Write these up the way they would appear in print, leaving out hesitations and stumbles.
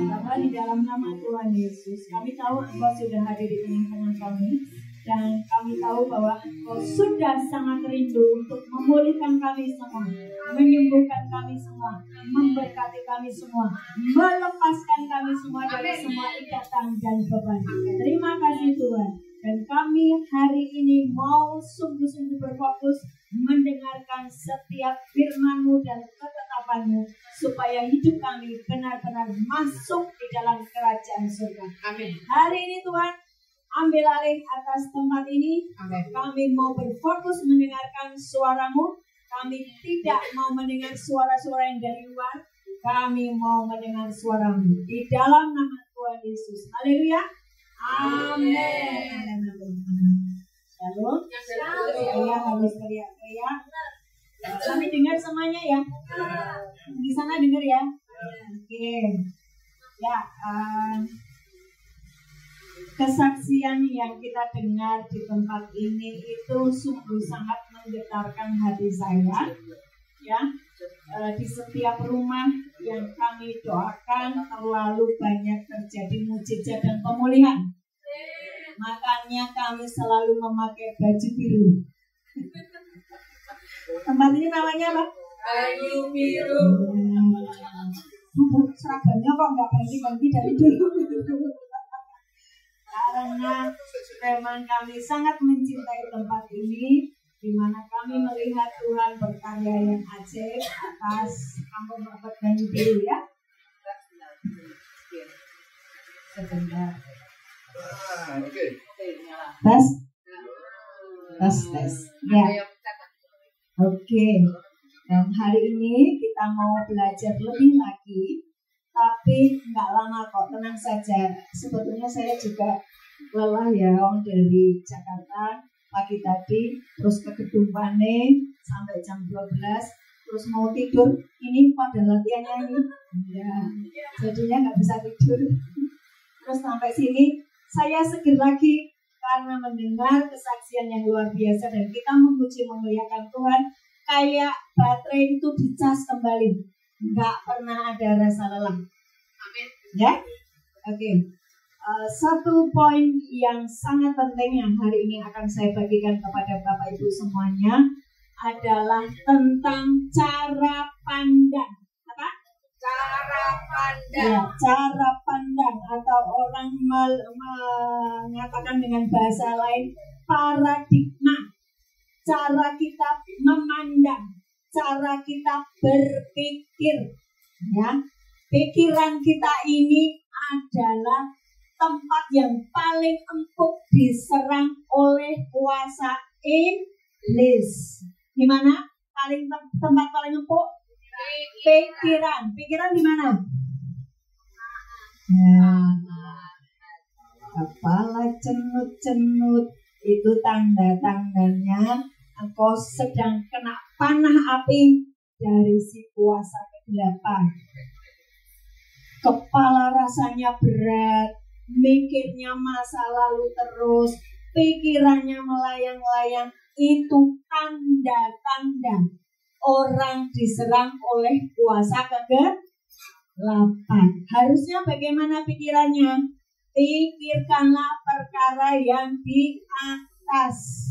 Bapa, di dalam nama Tuhan Yesus, kami tahu Engkau sudah hadir di tengah-tengah kami. Dan kami tahu bahwa Engkau sudah sangat rindu untuk memulihkan kami semua, menyembuhkan kami semua, memberkati kami semua, melepaskan kami semua dari semua ikatan dan beban. Terima kasih Tuhan. Dan kami hari ini mau sungguh-sungguh berfokus mendengarkan setiap firman-Mu dan ketetapan-Mu, supaya hidup kami benar-benar masuk di dalam kerajaan surga. Amin. Hari ini Tuhan, ambil alih atas tempat ini. Amin. Kami mau berfokus mendengarkan suara-Mu. Kami tidak mau mendengar suara-suara yang dari luar. Kami mau mendengar suara-Mu. Di dalam nama Tuhan Yesus. Haleluya. Amin. Lalu, saya harus teriak-teriak. Kami dengar semuanya ya. Di sana dengar ya. Oke. Ya. Kesaksian yang kita dengar di tempat ini itu sungguh sangat menggetarkan hati saya, ya. Di setiap rumah yang kami doakan terlalu banyak terjadi mujizat dan pemulihan. Makanya kami selalu memakai baju biru. Tempat ini namanya apa? Baju biru. Seragamnya kok nggak ganti-ganti dari dulu? Karena memang kami sangat mencintai tempat ini, di mana kami melihat Tuhan berkarya yang ajaib atas kampung Bapak Baju Biru ya. Sebentar. Oke. Tes. Ya. Oke. Dan hari ini kita mau belajar lebih lagi. Tapi nggak lama kok, tenang saja. Sebetulnya saya juga lelah ya, dari Jakarta pagi tadi, terus ke gedung Pane sampai jam 12, terus mau tidur. Ini pada latihan nyanyi, ya, jadinya nggak bisa tidur. Terus sampai sini, saya seger lagi karena mendengar kesaksian yang luar biasa dan kita memuji memuliakan Tuhan. Kayak baterai itu dicas kembali. Nggak pernah ada rasa lelah. Amin. Ya, oke. Satu poin yang sangat penting yang hari ini akan saya bagikan kepada Bapak Ibu semuanya adalah tentang cara pandang. Apa? Cara pandang. Ya, cara pandang atau orang mengatakan dengan bahasa lain paradigma. Cara kita memandang. Cara kita berpikir, ya, pikiran kita ini adalah tempat yang paling empuk diserang oleh kuasa iblis. Gimana? Tempat paling empuk? Pikiran di mana? Nah, kepala cenut-cenut itu tanda-tandanya engkau sedang kena panah api dari si kuasa kegelapan. Kepala rasanya berat, mikirnya masa lalu terus, pikirannya melayang-layang. Itu tanda-tanda orang diserang oleh kuasa kegelapan. Harusnya bagaimana pikirannya? Pikirkanlah perkara yang di atas.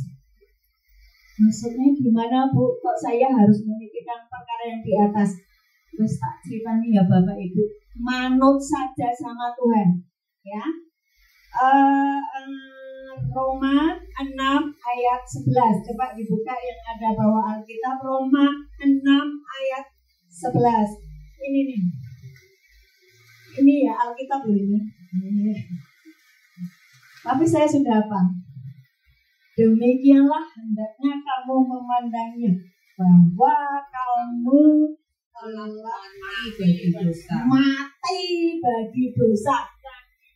Maksudnya gimana Bu? Kok saya harus memikirkan perkara yang di atas? Terus tak cerita nih ya Bapak Ibu. Manut saja sama Tuhan. Ya. Roma 6 ayat 11. Coba dibuka yang ada bawah Alkitab. Roma 6 ayat 11. Ini nih. Ini ya Alkitab loh ini. Tapi saya sudah apa? Demikianlah hendaknya kamu memandangnya, bahwa kamu telah mati bagi dosa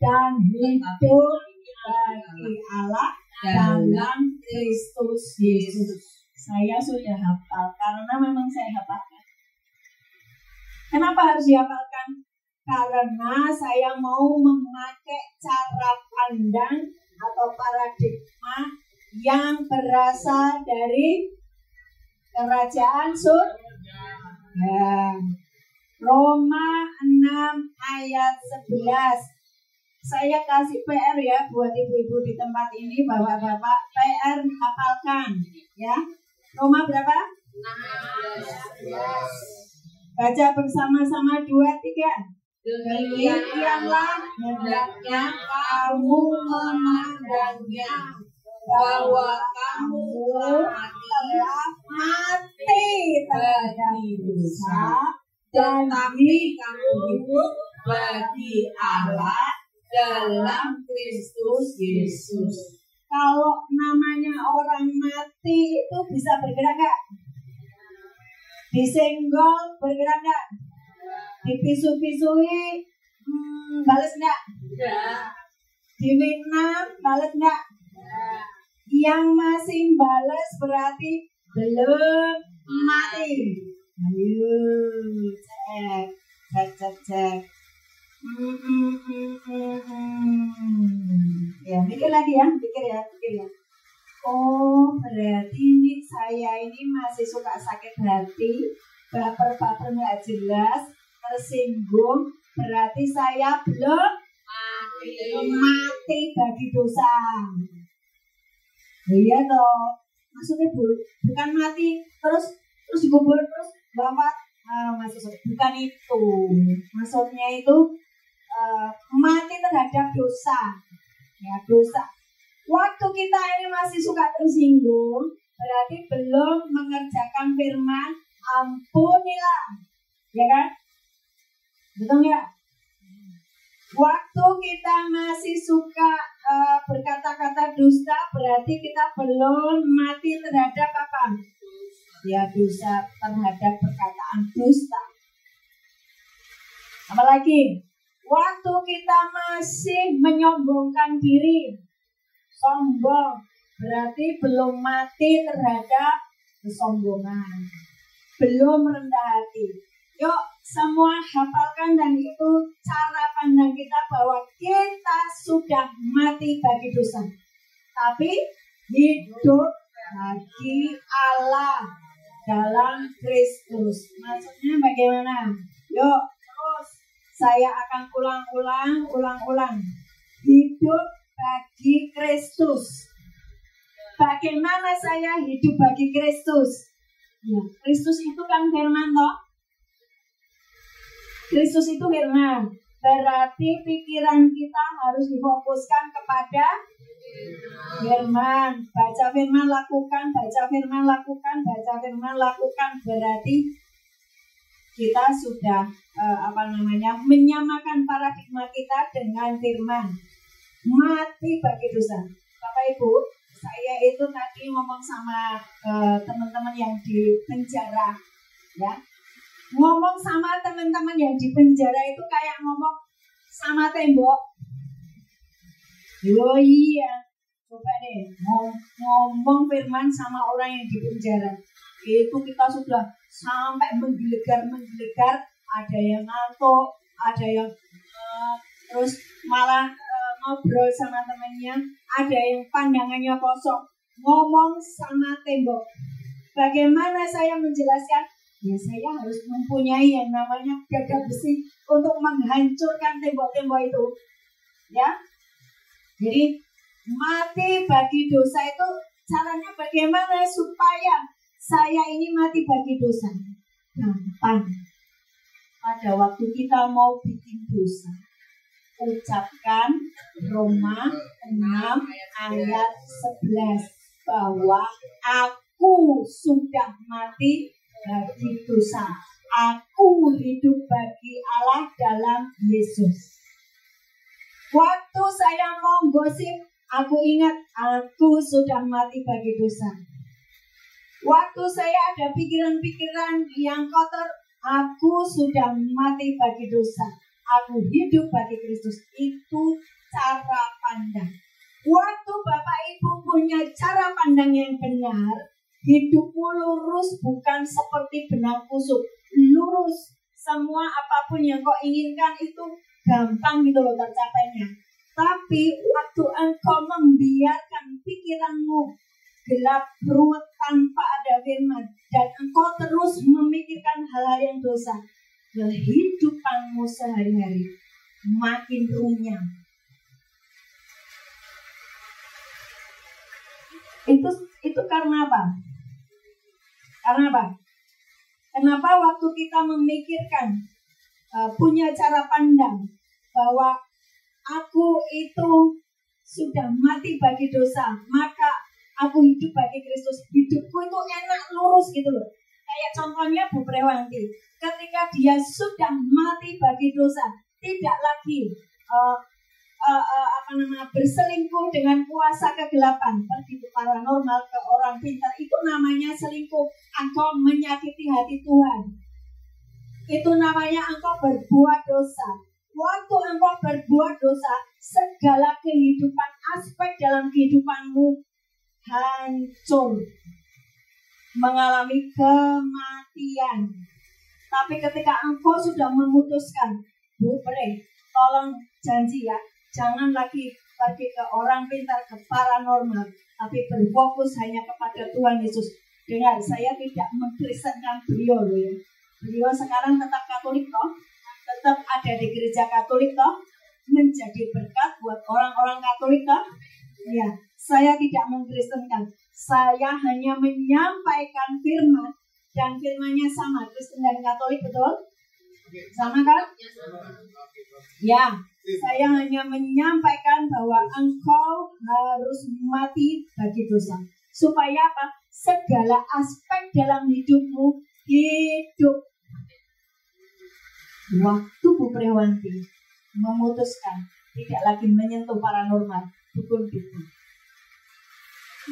dan hidup bagi Allah dalam Kristus Yesus. Saya sudah hafal karena memang saya hafalkan. Kenapa harus dihafalkan? Karena saya mau memakai cara pandang atau paradigma yang berasal dari kerajaan surga. Ya. Roma 6 ayat 11. Saya kasih PR ya buat ibu-ibu di tempat ini, bapak-bapak, PR hafalkan ya. Roma berapa? 16. Baca bersama-sama 2, 3. Demikianlah hendaknya kamu memandangnya, bahwa kamu telah mati terhadap dosa, Tetapi kamu hidup bagi Allah dalam Kristus Yesus. Kalau namanya orang mati itu bisa bergerak gak? Disenggol bergerak gak? Dipisu-pisui bales gak? Tidak. Diminam bales gak? Yang masih bales berarti belum mati. Ayo cek. Ya, pikir ya. Oh, berarti ini saya ini masih suka sakit hati, baper nggak jelas, tersinggung, berarti saya belum mati bagi dosa. Iya toh, maksudnya bukan mati terus dikubur terus bapak, maksudnya bukan itu, maksudnya itu mati terhadap dosa, ya dosa. Waktu kita ini masih suka tersinggung, berarti belum mengerjakan firman, ampunilah, ya kan? Betul nggak? Waktu kita masih suka berkata-kata dusta, berarti kita belum mati terhadap apa? Ya dosa, terhadap perkataan dusta. Apalagi? Waktu kita masih menyombongkan diri, sombong, berarti belum mati terhadap kesombongan, belum rendah hati. Yuk semua hafalkan, dan itu cara pandang kita bahwa kita sudah mati bagi dosa, tapi hidup bagi Allah dalam Kristus. Maksudnya bagaimana? Yuk terus saya akan ulang. Hidup bagi Kristus. Bagaimana saya hidup bagi Kristus? Ya, Kristus itu kan firman toh. Kristus itu firman. Berarti pikiran kita harus difokuskan kepada firman. Baca firman, lakukan, baca firman, lakukan, baca firman, lakukan. Berarti kita sudah menyamakan paradigma kita dengan firman. Mati bagi dosa. Bapak Ibu, saya itu tadi ngomong sama teman-teman yang di penjara, ya. Ngomong sama teman-teman yang di penjara itu kayak ngomong sama tembok. Oh iya, coba deh ngomong firman sama orang yang di penjara. Itu kita sudah sampai menggelegar, ada yang ngantuk, ada yang terus malah ngobrol sama temannya, ada yang pandangannya kosong, ngomong sama tembok. Bagaimana saya menjelaskan? Ya saya harus mempunyai yang namanya gagah besi untuk menghancurkan tembok-tembok itu, ya. Jadi mati bagi dosa itu caranya bagaimana supaya saya ini mati bagi dosa? Gampang. Pada waktu kita mau bikin dosa, ucapkan Roma 6 ayat 11 bahwa aku sudah mati bagi dosa, aku hidup bagi Allah dalam Yesus. Waktu saya mau gosip, aku ingat aku sudah mati bagi dosa. Waktu saya ada pikiran-pikiran yang kotor, aku sudah mati bagi dosa, aku hidup bagi Kristus. Itu cara pandang. Waktu Bapak Ibu punya cara pandang yang benar, hidupmu lurus, bukan seperti benang kusut. Lurus, semua apapun yang kau inginkan itu gampang gitu loh tercapainya. Tapi waktu engkau membiarkan pikiranmu gelap ruwet tanpa ada firman, dan engkau terus memikirkan hal-hal yang dosa, kehidupanmu sehari-hari makin runyam. Itu karena apa? Karena apa? Kenapa waktu kita memikirkan punya cara pandang bahwa aku itu sudah mati bagi dosa, maka aku hidup bagi Kristus. Hidupku itu enak lurus gitu loh. Kayak contohnya Bu Prewanti, ketika dia sudah mati bagi dosa, tidak lagi berselingkuh dengan kuasa kegelapan, pergi ke paranormal, ke orang pintar, itu namanya selingkuh. Engkau menyakiti hati Tuhan. Itu namanya engkau berbuat dosa. Waktu engkau berbuat dosa, segala kehidupan, aspek dalam kehidupanmu hancur, mengalami kematian. Tapi ketika engkau sudah memutuskan, Bu Pre, tolong janji ya, jangan lagi pergi ke orang pintar, ke paranormal, tapi berfokus hanya kepada Tuhan Yesus. Dengar, saya tidak mengkristenkan beliau loh ya. Beliau sekarang tetap Katolik toh, tetap ada di gereja Katolik toh, menjadi berkat buat orang-orang Katolik toh. Ya, saya tidak mengkristenkan. Saya hanya menyampaikan firman, dan firmannya sama, Kristen dan Katolik, betul? Sama kan? Ya, saya hanya menyampaikan bahwa engkau harus mati bagi dosa. Supaya apa? Segala aspek dalam hidupmu hidup. Waktu Bu Prewanti memutuskan tidak lagi menyentuh paranormal, dukun-dukun,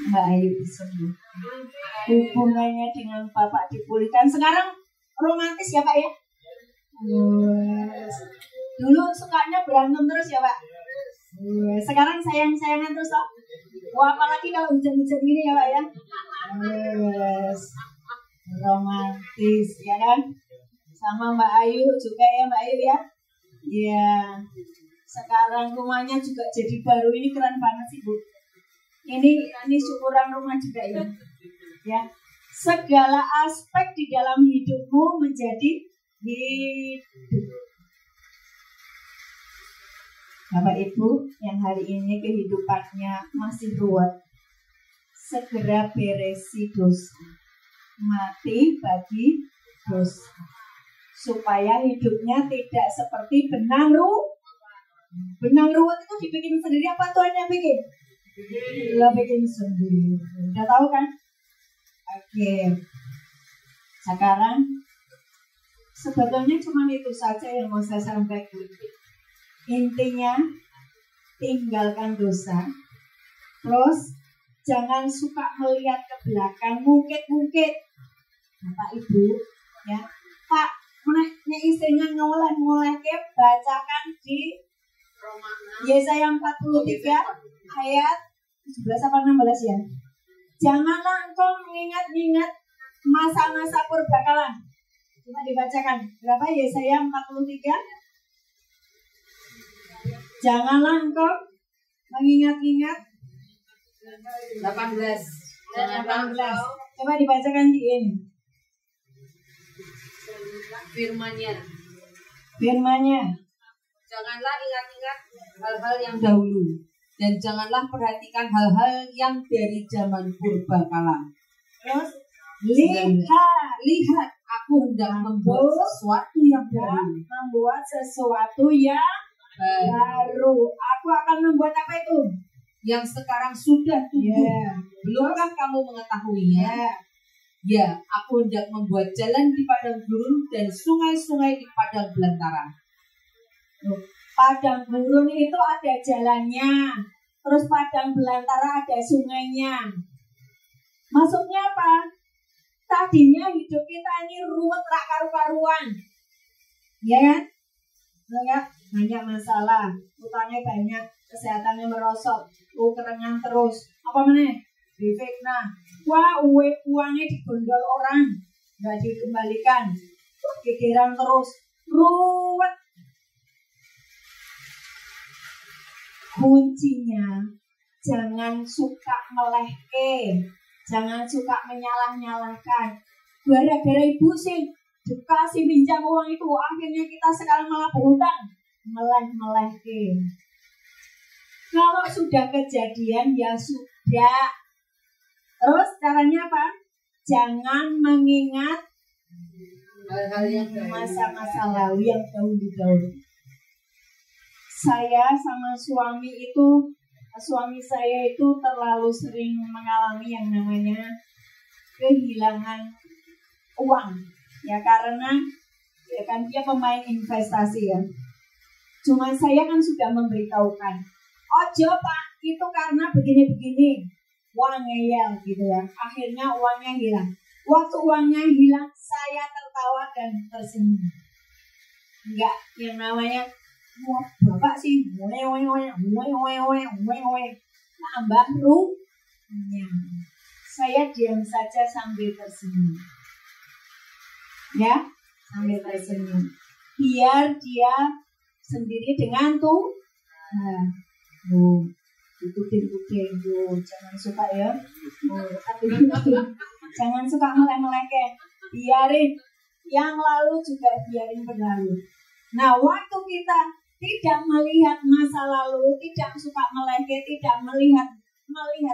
Mbak Ayu disembuh. Hubungannya dengan Bapak dipulihkan. Sekarang romantis ya Pak ya? Dulu sukanya berantem terus ya Pak? Sekarang sayang-sayangan terus toh? Wah, apalagi kalau hujan-hujan gini ya Pak ya? Romantis ya kan? Sama Mbak Ayu juga ya Mbak Ayu ya? Iya. Sekarang rumahnya juga jadi baru, ini keren banget sih Bu. Ini syukuran rumah juga ya. Ya. Segala aspek di dalam hidupmu menjadi hidup. Bapak Ibu yang hari ini kehidupannya masih ruwet, segera beresi dosa, mati bagi dosa, supaya hidupnya tidak seperti benang ruwet. Benang ruwet itu dibikin sendiri apa Tuhan yang bikin? Lo bikin sendiri. Udah tahu kan? Oke. Sekarang sebetulnya cuma itu saja yang mau saya sampaikan. Intinya tinggalkan dosa. Terus jangan suka melihat ke belakang, mungkit-mungkit. Bapak Ibu, ya. Pak, nek istrinya ngoleh-ngoleh ke bacakan di Yesaya 43 ayat 17 apa 16 ya. Janganlah engkau mengingat-ingat masa-masa purbakala. Coba dibacakan. Berapa Yesaya 43? Janganlah engkau mengingat-ingat 18. Coba dibacakan di ini. Firman-Nya. Janganlah ingat-ingat hal-hal yang dahulu, dan janganlah perhatikan hal-hal yang dari zaman purbakala. Terus lihat, aku hendak membuat sesuatu yang baru. Membuat sesuatu yang baru. Aku akan membuat apa itu? Yang sekarang sudah tumbuh. Belumkah kamu mengetahuinya? Ya, aku hendak membuat jalan di padang gurun dan sungai-sungai di padang belantara. Padang gurun itu ada jalannya, terus padang belantara ada sungainya. Maksudnya apa? Tadinya hidup kita ini ruwet rak karu-karuan, ya kan? Ya, banyak masalah, utangnya banyak, kesehatannya merosot, kerengan terus, apa mana? Difitnah, wah uangnya digondol orang, nggak dikembalikan, gegeran terus, ruwet. Kuncinya jangan suka melehke, jangan suka menyalah-nyalahkan. Gara-gara ibu sih dikasih pinjam uang itu, akhirnya kita sekarang malah berhutang, meleh-meleh. Kalau sudah kejadian ya sudah. Terus caranya apa? Jangan mengingat hal-hal yang masa-masa lalu yang dahulu. Saya sama suami saya itu terlalu sering mengalami yang namanya kehilangan uang. Ya karena ya kan dia pemain investasi ya. Cuma saya kan sudah memberitahukan, ojo Pak, itu karena begini-begini. Uang ngeyel gitu ya. Akhirnya uangnya hilang. Waktu uangnya hilang, saya tertawa dan tersenyum. Enggak, yang namanya wah bapak sih tambah runyam. Saya diam saja sambil tersenyum. Ya, sambil tersenyum. Biar dia sendiri dengan tuh. Nah, ikutin, jangan suka ya. Jangan suka melek-melek. Biarin yang lalu juga biarin berlalu. Nah, waktu kita tidak melihat masa lalu, tidak suka melek, tidak melihat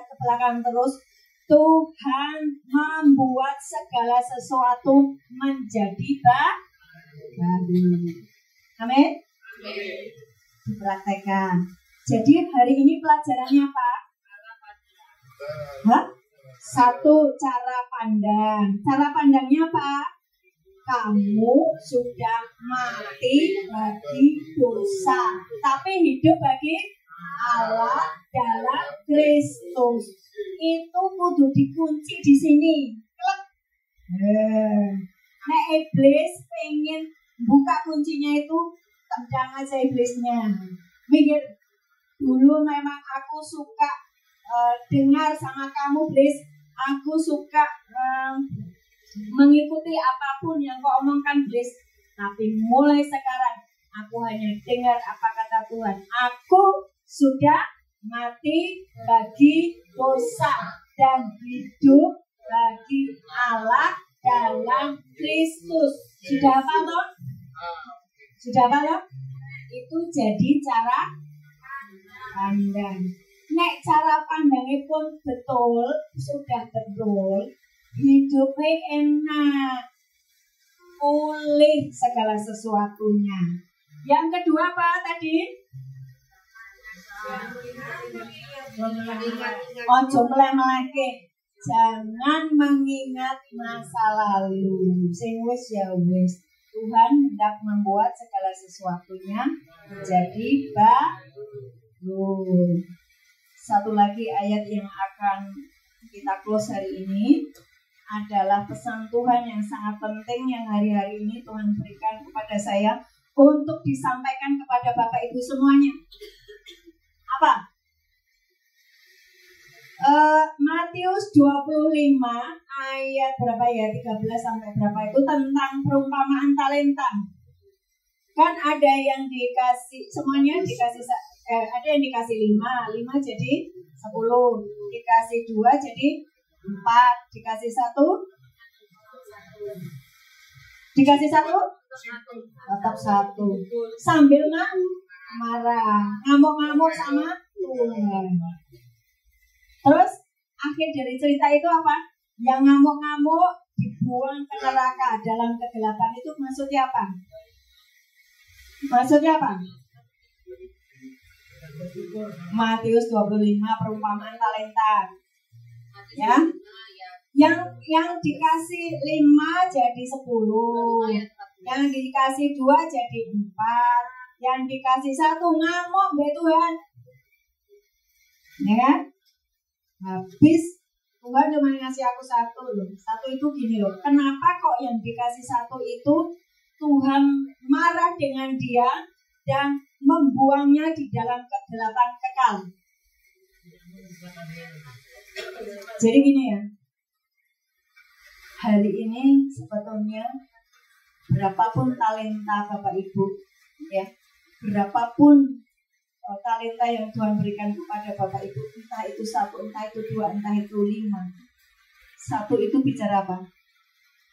ke belakang terus, Tuhan membuat segala sesuatu menjadi baru. Amin. Dipraktekkan. Jadi hari ini pelajarannya apa? Satu, cara pandang. Cara pandangnya apa? Kamu sudah mati bagi dosa, tapi hidup bagi Allah dalam Kristus. Itu kudu dikunci di sini. Nah, iblis pengen buka kuncinya itu, tendang aja iblisnya. Mikir, dulu memang aku suka dengar sama kamu, iblis. Aku suka mengikuti apapun yang kau omongkan, iblis. Tapi mulai sekarang aku hanya dengar apa kata Tuhan. Aku sudah mati bagi dosa dan hidup bagi Allah dalam Kristus. Sudah apa toh? Sudah apa toh? Itu jadi cara pandang. Nek cara pandangnya pun betul, sudah betul, hidupnya enak, pulih segala sesuatunya. Yang kedua apa tadi? Ojo melek-melek. Jangan mengingat masa lalu. Sing wis ya wis. Tuhan hendak membuat segala sesuatunya menjadi baru. Satu lagi ayat yang akan kita close hari ini adalah pesan Tuhan yang sangat penting yang hari-hari ini Tuhan berikan kepada saya untuk disampaikan kepada Bapak Ibu semuanya. Apa? Matius 25 ayat berapa ya? 13 sampai berapa itu tentang perumpamaan talenta. Kan ada yang dikasih, semuanya dikasih, ada yang dikasih 5 jadi 10, dikasih 2 jadi 4, dikasih 1 tetap 1 sambil marah, ngamuk-ngamuk sama Tuhan. Terus akhir dari cerita itu apa? Yang ngamuk-ngamuk dibuang ke neraka dalam kegelapan. Itu maksudnya apa? Matius 25 perumpamaan talenta. Ya. Yang dikasih 5 jadi 10. Yang dikasih 2 jadi 4. Yang dikasih 1 ngamuk be Tuhan. Ya kan? Habis Tuhan cuma ngasih aku 1 loh. 1 itu gini loh. Kenapa kok yang dikasih 1 itu Tuhan marah dengan dia dan membuangnya di dalam kegelapan kekal. Jadi gini ya. Hari ini sebetulnya berapapun talenta Bapak Ibu, ya, berapapun talenta yang Tuhan berikan kepada Bapak Ibu, entah itu 1, entah itu 2, entah itu 5. 1 itu bicara apa?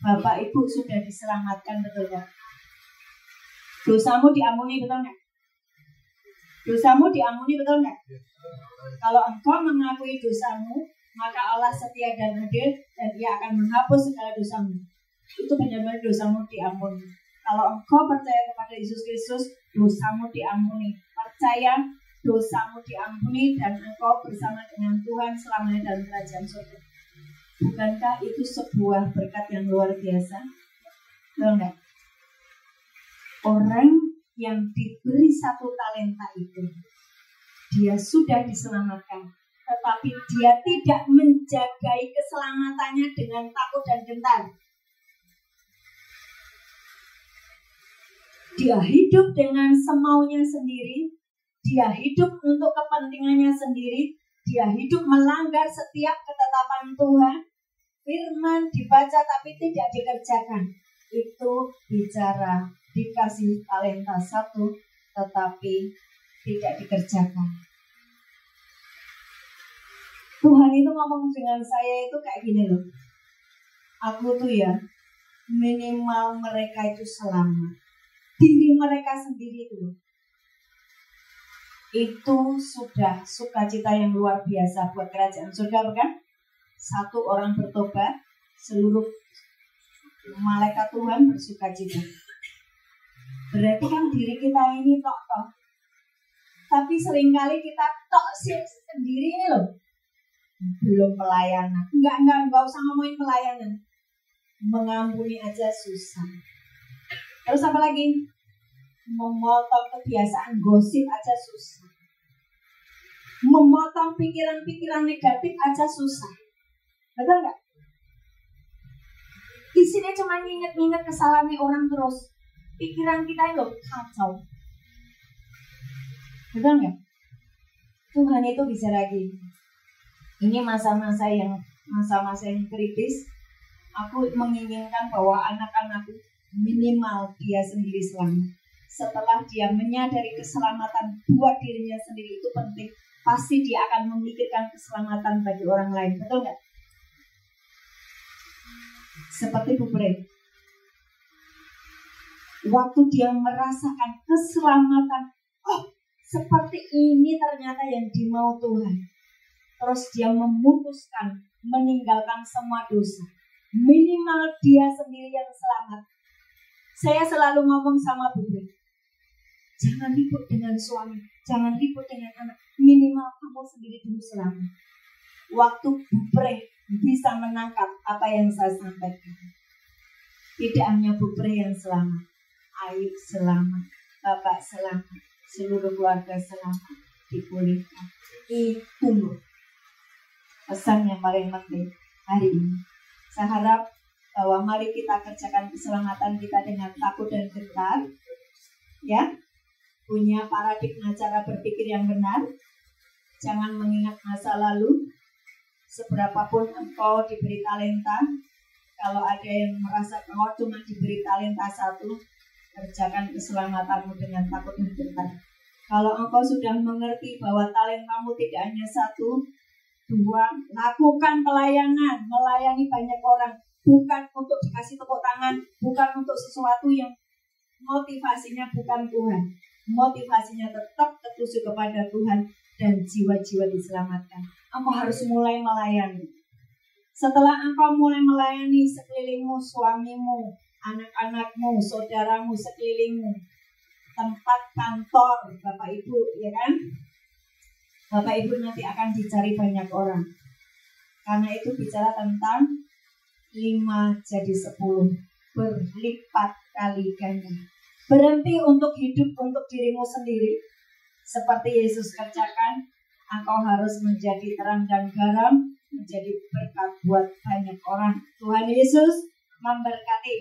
Bapak Ibu sudah diselamatkan, betul nggak? Dosamu diampuni, betul nggak? Dosamu diampuni, betul nggak? Kalau engkau mengakui dosamu, maka Allah setia dan adil dan Ia akan menghapus segala dosamu. Itu benar-benar dosamu diampuni. Kalau engkau percaya kepada Yesus Kristus, dosamu diampuni. Percaya, dosamu diampuni dan engkau bersama dengan Tuhan selamanya dalam kerajaan surga. Bukankah itu sebuah berkat yang luar biasa? Betul nggak? Orang yang diberi 1 talenta itu, dia sudah diselamatkan, tetapi dia tidak menjagai keselamatannya dengan takut dan gentar. Dia hidup dengan semaunya sendiri, dia hidup untuk kepentingannya sendiri, dia hidup melanggar setiap ketetapan Tuhan. Firman dibaca tapi tidak dikerjakan. Itu bicara dikasih talenta 1 tetapi tidak dikerjakan. Tuhan itu ngomong dengan saya itu kayak gini loh. Aku tuh ya minimal mereka itu selamat. Diri mereka sendiri itu loh. Itu sudah sukacita yang luar biasa buat kerajaan surga, bukan? 1 orang bertobat, seluruh malaikat Tuhan bersukacita. Berarti kan diri kita ini tok. Tapi seringkali kita tok sendiri ini loh. Belum pelayanan. Enggak usah ngomongin pelayanan. Mengampuni aja susah. Terus apa lagi? Memotong kebiasaan gosip aja susah. Memotong pikiran-pikiran negatif aja susah. Betul nggak? Isinya cuma nginget-nginget kesalahannya orang terus. Pikiran kita itu kacau. Betul nggak? Tuhan itu bicara gini. Ini masa-masa yang kritis. Aku menginginkan bahwa anak-anakku minimal dia sendiri selamat. Setelah dia menyadari keselamatan buat dirinya sendiri itu penting, pasti dia akan memikirkan keselamatan bagi orang lain. Betul nggak? Seperti Bu Bre. Waktu dia merasakan keselamatan, seperti ini ternyata yang dimau Tuhan. Terus dia memutuskan meninggalkan semua dosa. Minimal dia sendiri yang selamat. Saya selalu ngomong sama Bu Bre, jangan ribut dengan suami, jangan ribut dengan anak. Minimal kamu sendiri dulu selamat. Waktu Bu Bre bisa menangkap apa yang saya sampaikan. Tidak hanya Bu Bre yang selamat, Ayub selamat, Bapak selamat, seluruh keluarga selamat, dipulihkan. Itu loh pesan yang paling penting hari ini. Saya harap bahwa mari kita kerjakan keselamatan kita dengan takut dan gentar, ya, punya paradigma cara berpikir yang benar, jangan mengingat masa lalu. Seberapapun engkau diberi talenta, kalau ada yang merasa engkau cuma diberi talenta 1, kerjakan keselamatanmu dengan takut dan gentar. Kalau engkau sudah mengerti bahwa talentamu tidak hanya 1, 2, lakukan pelayanan, melayani banyak orang, bukan untuk dikasih tepuk tangan, bukan untuk sesuatu yang motivasinya bukan Tuhan. Motivasinya tetap tertuju kepada Tuhan dan jiwa-jiwa diselamatkan. Engkau harus mulai melayani. Setelah engkau mulai melayani sekelilingmu, suamimu, anak-anakmu, saudaramu, sekelilingmu, tempat kantor, Bapak Ibu, ya kan? Bapak Ibu nanti akan dicari banyak orang. Karena itu bicara tentang 5 jadi 10, berlipat kali ganda. Berhenti untuk hidup untuk dirimu sendiri. Seperti Yesus kerjakan, engkau harus menjadi terang dan garam, menjadi berkat buat banyak orang. Tuhan Yesus memberkati.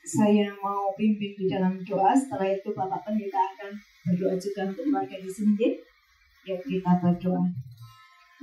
Saya mau pimpin di dalam doa. Setelah itu Bapak Pendeta akan berdoa juga untuk keluarga di sini. Yuk kita berdoa.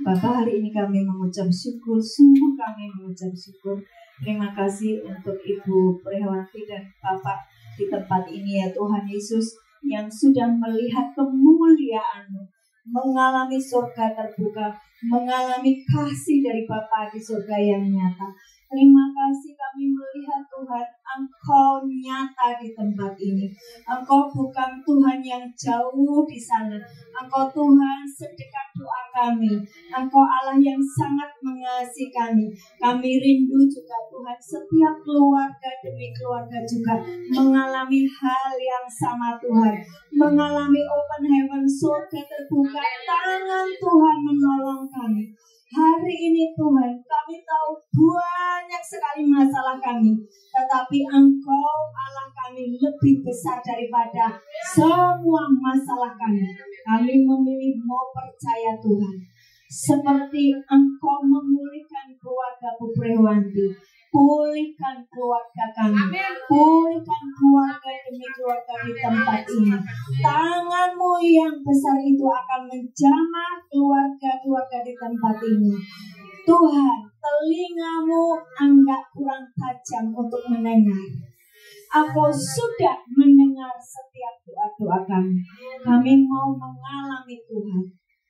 Bapak, hari ini kami mengucap syukur, sungguh kami mengucap syukur. Terima kasih untuk Ibu Prihwanti dan Bapak di tempat ini ya Tuhan Yesus, yang sudah melihat kemuliaan-Mu, mengalami surga terbuka, mengalami kasih dari Bapa di surga yang nyata. Terima kasih kami melihat Tuhan, Engkau nyata di tempat ini. Engkau bukan Tuhan yang jauh di sana. Engkau Tuhan sedekat doa kami. Engkau Allah yang sangat mengasihi kami. Kami rindu juga Tuhan, setiap keluarga demi keluarga juga mengalami hal yang sama Tuhan. Mengalami open heaven, surga terbuka, tangan Tuhan menolong kami. Hari ini Tuhan, kami tahu banyak sekali masalah kami, tetapi Engkau Allah kami lebih besar daripada semua masalah kami. Kami memilih mau percaya Tuhan, seperti Engkau memulihkan keluarga Bu Prewanti. Pulihkan keluarga kami, pulihkan keluarga demi keluarga di tempat ini. Tangan-Mu yang besar itu akan menjamah keluarga-keluarga di tempat ini. Tuhan, telinga-Mu enggak kurang tajam untuk mendengar. Engkau sudah mendengar setiap doa-doa kami. Kami mau mengalami Tuhan,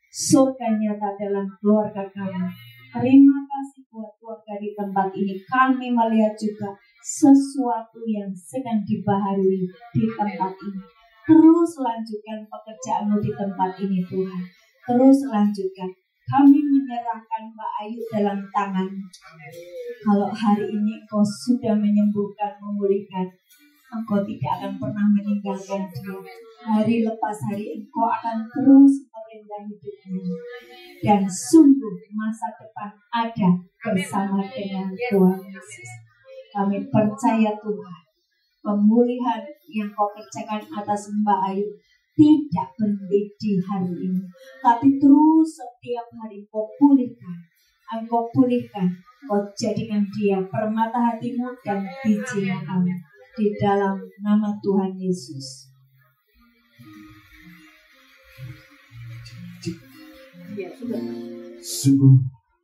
surga nyata dalam keluarga kami. Terima kasih buat keluarga di tempat ini. Kami melihat juga sesuatu yang sedang dibaharui di tempat ini. Terus lanjutkan pekerjaan-Mu di tempat ini Tuhan. Terus lanjutkan. Kami menyerahkan Mbak Ayu dalam tangan. Kalau hari ini Engkau sudah menyembuhkan, memulihkan, Engkau tidak akan pernah meninggalkan dia. Hari lepas hari Engkau akan terus merendah hidupnya. Dan sungguh masa depan ada bersama dengan Tuhan Yesus. Kami percaya Tuhan, pemulihan yang Kau kerjakan atas Mbak Ayu tidak berhenti di hari ini, tapi terus setiap hari Kau pulihkan. Engkau pulihkan, Kau jadikan dia permata hati-Mu dan biji matamu. Di dalam nama Tuhan Yesus. Sungguh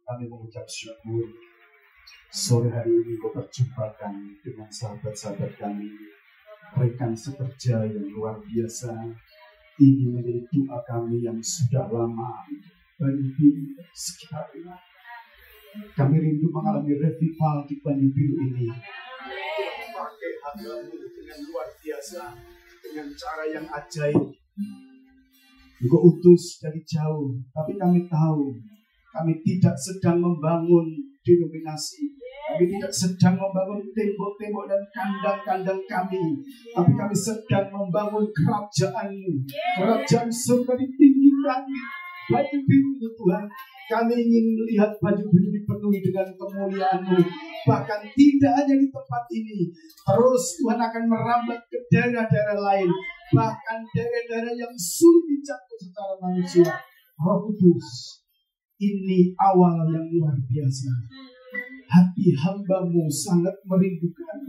kami mengucap syukur sore hari ini Kau perjumpakan dengan sahabat-sahabat kami, rekan sekerja yang luar biasa. Ini menjadi doa kami yang sudah lama Bani sekali. Kami rindu mengalami revival di Bani Biru ini. Pakai hati-Mu dengan luar biasa, dengan cara yang ajaib. Engkau utus dari jauh, tapi kami tahu kami tidak sedang membangun denominasi. Kami tidak sedang membangun tembok-tembok dan kandang-kandang kami, tapi kami sedang membangun kerajaan-Mu. Kerajaan surga ditinggikan Bani Biru itu Tuhan. Kami ingin melihat Bani Biru dipenuhi dengan kemuliaan-Mu. Bahkan tidak hanya di tempat ini, terus Tuhan akan merambat ke daerah-daerah lain, bahkan daerah-daerah yang sulit dijangkau secara manusia. Roh Kudus, ini awal yang luar biasa. Hati hamba-Mu sangat merindukan,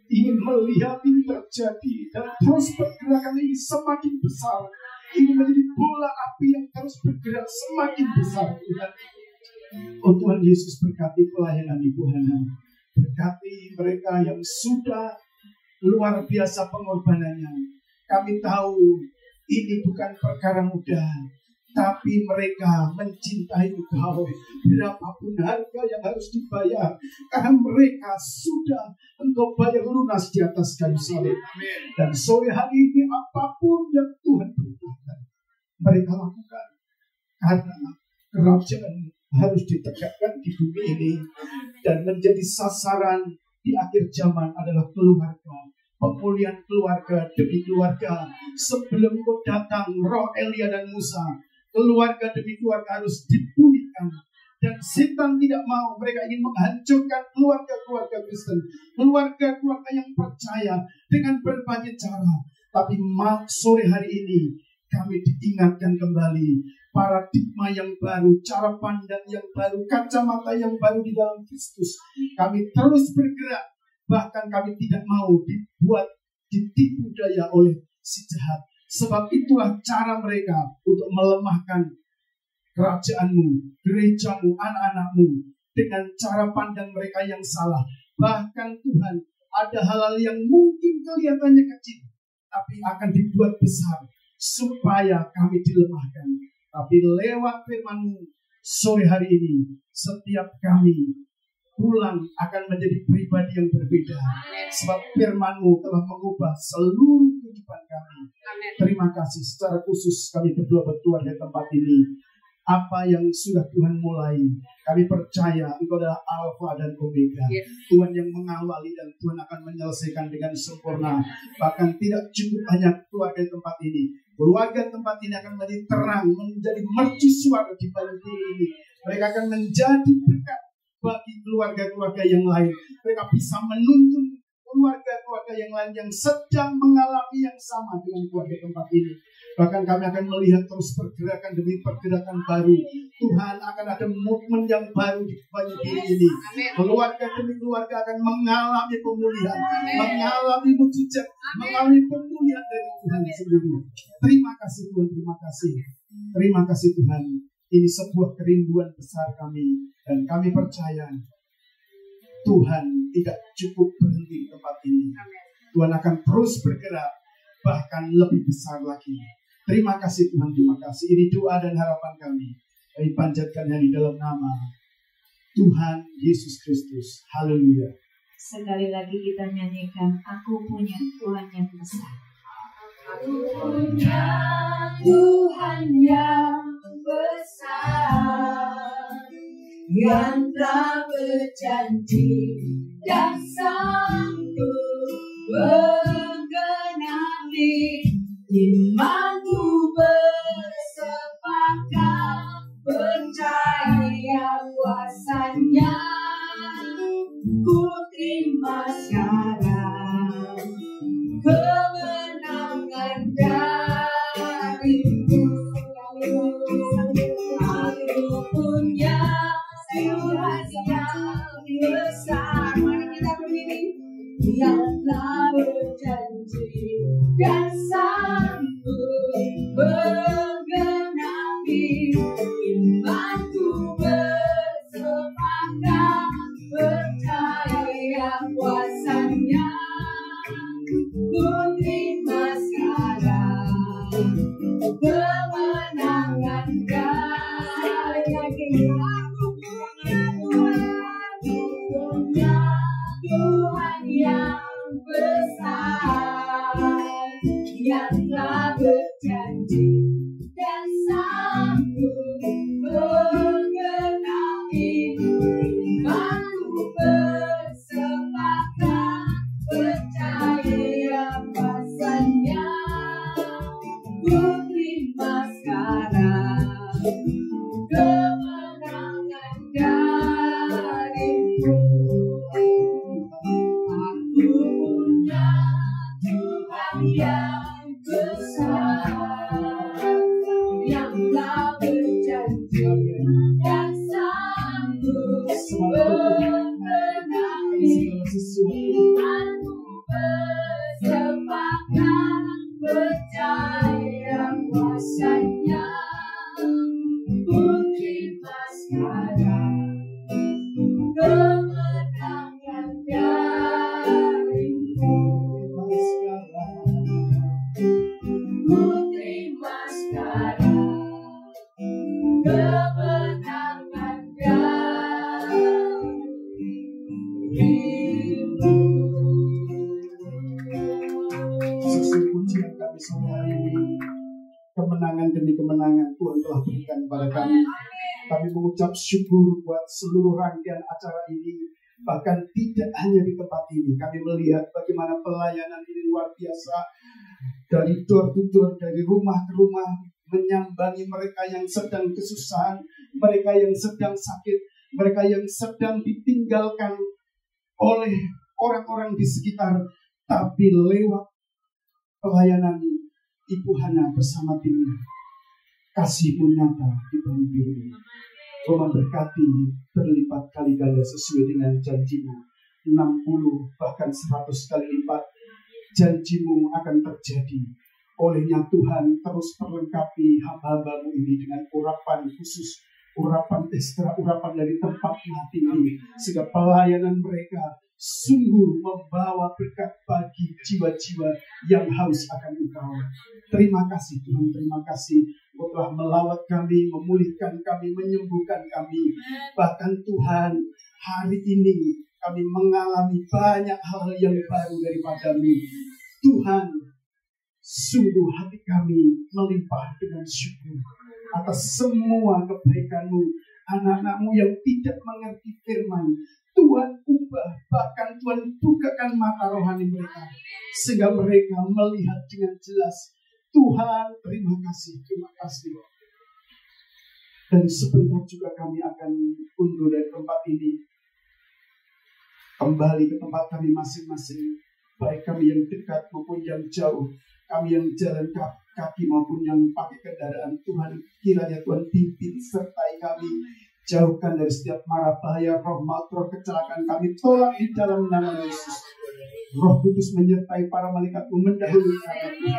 ingin melihat ini terjadi, dan terus pergerakan ini semakin besar. Ini menjadi bola api yang terus bergerak semakin besar Tuhan. Oh Tuhan Yesus, berkati pelayanan Ibu Hana, berkati mereka yang sudah luar biasa pengorbanannya. Kami tahu ini bukan perkara mudah, tapi mereka mencintai Engkau. Berapapun harga yang harus dibayar, karena mereka sudah Engkau bayar lunas di atas kayu salib. Dan sore hari ini apapun yang Tuhan perintahkan, mereka lakukan, karena kerajaan harus ditegakkan di bumi ini. Dan menjadi sasaran di akhir zaman adalah keluarga. Pemulihan keluarga demi keluarga. Sebelum Kau datang, roh Elia dan Musa, keluarga demi keluarga harus dipulihkan. Dan setan tidak mau. Mereka ingin menghancurkan keluarga-keluarga Kristen, keluarga-keluarga yang percaya dengan berbagai cara. Tapi sore hari ini kami diingatkan kembali paradigma yang baru, cara pandang yang baru, kacamata yang baru di dalam Kristus. Kami terus bergerak, bahkan kami tidak mau dibuat ditipu daya oleh si jahat. Sebab itulah cara mereka untuk melemahkan kerajaan-Mu, gereja-Mu, anak-anak-Mu, dengan cara pandang mereka yang salah. Bahkan Tuhan, ada hal-hal yang mungkin kelihatannya kecil, tapi akan dibuat besar supaya kami dilemahkan. Tapi lewat firman-Mu, sore hari ini setiap kami pulang akan menjadi pribadi yang berbeda. Sebab firman-Mu telah mengubah seluruh kehidupan kami. Terima kasih. Secara khusus kami berdua di tempat ini. Apa yang sudah Tuhan mulai, kami percaya Engkau adalah Alfa dan Omega. Tuhan yang mengawali dan Tuhan akan menyelesaikan dengan sempurna. Bahkan tidak cukup hanya keluarga tempat ini. Keluarga tempat ini akan menjadi terang, menjadi mercusuar di balik ini. Mereka akan menjadi berkat bagi keluarga-keluarga yang lain. Mereka bisa menuntun keluarga-keluarga yang lain yang sedang mengalami yang sama dengan keluarga tempat ini. Bahkan kami akan melihat terus pergerakan demi pergerakan baru. Tuhan akan ada movement yang baru di banyak diri ini. Keluarga demi keluarga akan mengalami pemulihan, mengalami mujizat, mengalami pemulihan dari Tuhan sendiri. Terima kasih Tuhan, terima kasih. Terima kasih Tuhan. Ini sebuah kerinduan besar kami. Dan kami percaya Tuhan tidak cukup berhenti di tempat ini. Tuhan akan terus bergerak, bahkan lebih besar lagi. Terima kasih Tuhan, terima kasih. Ini doa dan harapan kami. Kami panjatkan di dalam nama Tuhan Yesus Kristus. Haleluya. Sekali lagi kita nyanyikan, aku punya Tuhan yang besar. Aku punya Tuhan yang besar, yang telah berjanji dan sanggup menggenapi imanku, bersepakat percaya kuasanya. Ku terima sekarang kemenangan darimu. Aku punya Tuhan yang besar. Mari kita berdiri. Yang telah berjanji dan sanggup menggenapi imanku, bersepakat percaya kuasanya. Ku terima sekarang kemenangan darimu. Tuhan yang besar, yang telah berjanji dan sanggup menggenapi imanku, bersepakat percaya kuasanya. Ku terima sekarang kemenangan darimu. Yang besar, yang telah berjanji dan sanggup menggenapi imanku, bersepakat percaya kuasanya. Ku terima sekarang kemenangan darimu. Ku terima sekarang kemenangan darimu. Sesuai pujian kami sore hari ini, kemenangan demi kemenangan Tuhan telah berikan kepada kami. Kami mengucap syukur buat seluruh rangkaian acara ini. Bahkan tidak hanya di tempat ini, kami melihat bagaimana pelayanan ini luar biasa. Dari door to door, dari rumah ke rumah, menyambangi mereka yang sedang kesusahan, mereka yang sedang sakit, mereka yang sedang ditinggalkan oleh orang-orang di sekitar. Tapi lewat pelayanan Ibu Hana bersama timnya, kasih-Mu nyata di bumi biru ini. Tuhan memberkati berlipat kali ganda sesuai dengan janji-Mu, 60 bahkan 100 kali lipat. Janji-Mu akan terjadi. Olehnya Tuhan terus perlengkapi hamba-hamba-Mu ini dengan urapan khusus, urapan ekstra, urapan dari tempat tinggi, sehingga pelayanan mereka sungguh membawa berkat bagi jiwa-jiwa yang haus akan Engkau. Terima kasih Tuhan, terima kasih. Engkau telah melawat kami, memulihkan kami, menyembuhkan kami. Bahkan Tuhan, hari ini kami mengalami banyak hal yang baru daripada-Mu. Tuhan, sungguh hati kami melimpah dengan syukur atas semua kebaikan-Mu. Anak-anak-Mu yang tidak mengerti firman, Tuhan ubah, bahkan Tuhan bukakan mata rohani mereka, sehingga mereka melihat dengan jelas. Tuhan, terima kasih, terima kasih. Dan sebentar juga kami akan undur dari tempat ini, kembali ke tempat kami masing-masing, baik kami yang dekat maupun yang jauh, kami yang jalan kaki maupun yang pakai kendaraan. Tuhan, kiranya Tuhan pimpin sertai kami, jauhkan dari setiap mara bahaya, roh maut, roh kecelakaan, kami tolak di dalam nama Yesus. Roh Kudus menyertai para malaikat-Mu, mendahului kami.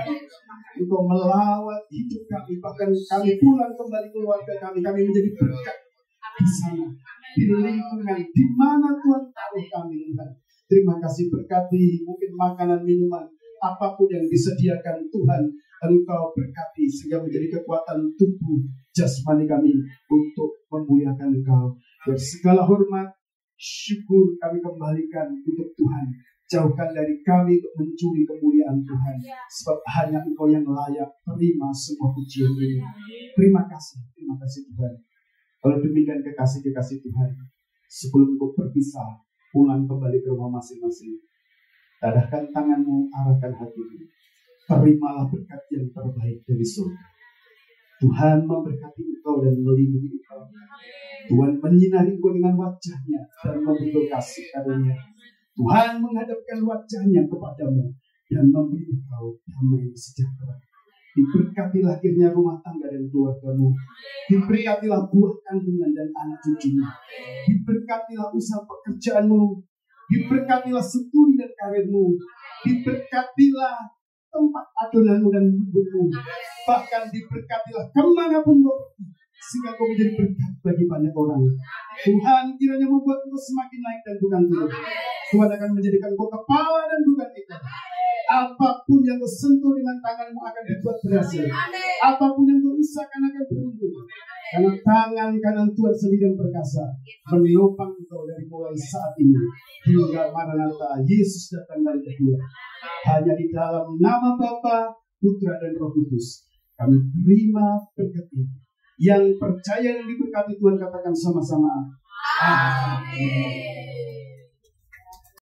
Engkau melawat hidup kami, bahkan kami pulang kembali keluarga kami menjadi berkat di sana, di lingkungan di mana Tuhan taruh kami. Tuhan, terima kasih, berkati mungkin makanan, minuman, apapun yang disediakan Tuhan, Engkau berkati sehingga menjadi kekuatan tubuh jasmani kami untuk memuliakan Engkau. Dan segala hormat, syukur kami kembalikan untuk Tuhan. Jauhkan dari kami untuk mencuri kemuliaan Tuhan, sebab hanya Engkau yang layak terima semua pujian ini. Terima kasih Tuhan. Kalau demikian kekasih-kekasih Tuhan, sebelum Engkau berpisah, pulang kembali ke rumah masing-masing, dadahkan tanganmu, arahkan hatimu. Terimalah berkat yang terbaik dari surga. Tuhan memberkati engkau dan melindungi engkau. Tuhan menyinari engkau dengan wajah-Nya dan memberi kasih karunia. Tuhan menghadapkan wajah-Nya kepadamu dan memberi engkau damai sejahtera. Diberkatilah akhirnya rumah tangga dan keluargamu. Diberkatilah buah kandungan dan anak cucumu. Diberkatilah usaha pekerjaanmu. Diberkatilah studi dan karirmu. Diberkatilah tempat adonanmu dan hidupmu. Bahkan diberkatilah kemanapun kau pergi, sehingga kau menjadi berkat bagi banyak orang. Tuhan kiranya membuat engkau semakin naik dan bukan turun. Tuhan akan menjadikan engkau kepala dan bukan ekor. Apapun yang kau sentuh dengan tanganmu akan dibuat berhasil. Apapun yang kau usahakan akan beruntung. Karena tangan kanan Tuhan sendiri yang perkasa menopang engkau dari mulai saat ini hingga Maranatha, Yesus datang kali kedua. Hanya di dalam nama Bapa, Putra dan Roh Kudus kami terima berkat ini. Yang percaya dan diberkati Tuhan katakan sama-sama. Amin.